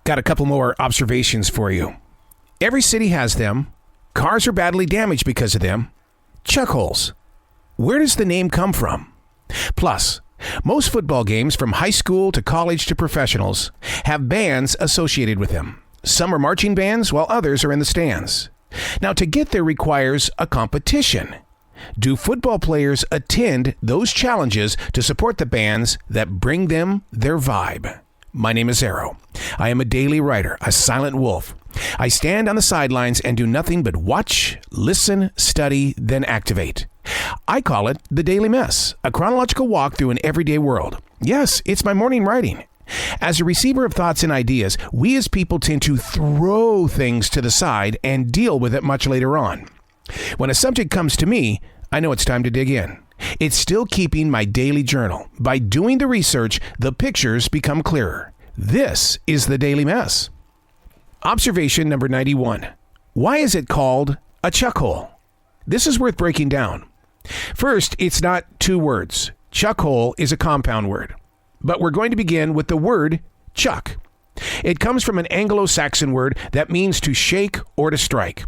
Got a couple more observations for you. Every city has them. Cars are badly damaged because of them. Chuckholes. Where does the name come from? Plus, most football games from high school to college to professionals have bands associated with them. Some are marching bands while others are in the stands. Now, to get there requires a competition. Do football players attend those challenges to support the bands that bring them their vibe? My name is Arroe. I am a daily writer, a silent wolf. I stand on the sidelines and do nothing but watch, listen, study, then activate. I call it the Daily Mess, a chronological walk through an everyday world. Yes, it's my morning writing. As a receiver of thoughts and ideas, we as people tend to throw things to the side and deal with it much later on. When a subject comes to me, I know it's time to dig in. It's still keeping my daily journal. By doing the research, the pictures become clearer. This is the Daily Mess. Observation number 91. Why is it called a chuckhole? This is worth breaking down. First, it's not two words. Chuckhole is a compound word. But we're going to begin with the word chuck. It comes from an Anglo-Saxon word that means to shake or to strike.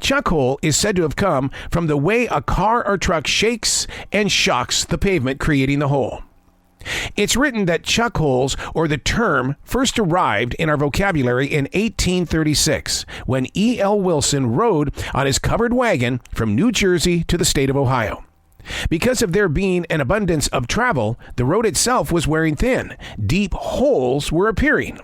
Chuckhole is said to have come from the way a car or truck shakes and shocks the pavement, creating the hole. It's written that chuckholes, or the term, first arrived in our vocabulary in 1836 when E.L. Wilson rode on his covered wagon from New Jersey to the state of Ohio. Because of there being an abundance of travel, the road itself was wearing thin. Deep holes were appearing.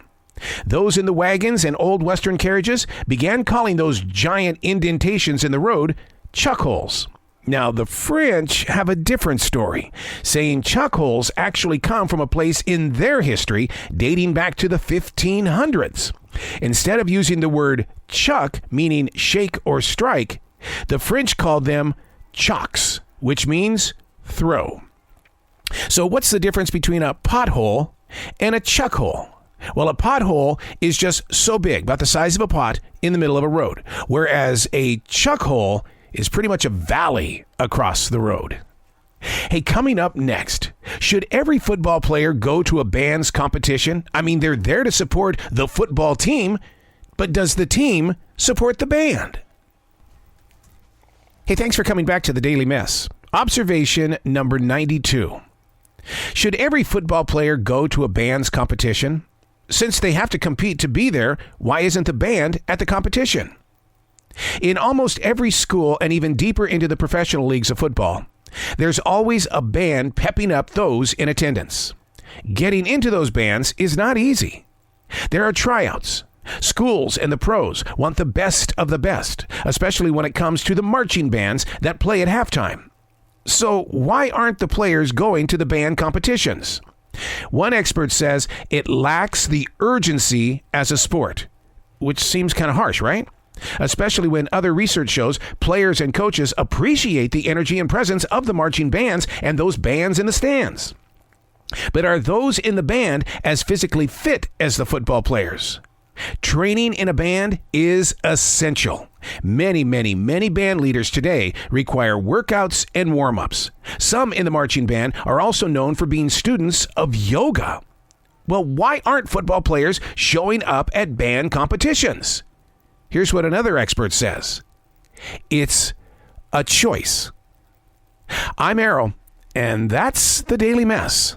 Those in the wagons and old Western carriages began calling those giant indentations in the road chuckholes. Now, the French have a different story, saying chuckholes actually come from a place in their history dating back to the 1500s. Instead of using the word chuck, meaning shake or strike, the French called them chocks, which means throw. So what's the difference between a pothole and a chuckhole? Well, a pothole is just so big, about the size of a pot, in the middle of a road, whereas a chuckhole is pretty much a valley across the road. Hey, coming up next, should every football player go to a band's competition? I mean, they're there to support the football team, but does the team support the band? Hey, thanks for coming back to the Daily Mess. Observation number 92. Should every football player go to a band's competition? Since they have to compete to be there, why isn't the band at the competition? In almost every school and even deeper into the professional leagues of football, there's always a band pepping up those in attendance. Getting into those bands is not easy. There are tryouts. Schools and the pros want the best of the best, especially when it comes to the marching bands that play at halftime. So why aren't the players going to the band competitions? One expert says it lacks the urgency as a sport, which seems kind of harsh, right? Especially when other research shows players and coaches appreciate the energy and presence of the marching bands and those bands in the stands. But are those in the band as physically fit as the football players? Training in a band is essential. Many band leaders today require workouts and warm-ups. Some in the marching band are also known for being students of yoga. Well, why aren't football players showing up at band competitions? Here's what another expert says. It's a choice. I'm Arroe, and that's the Daily Mess.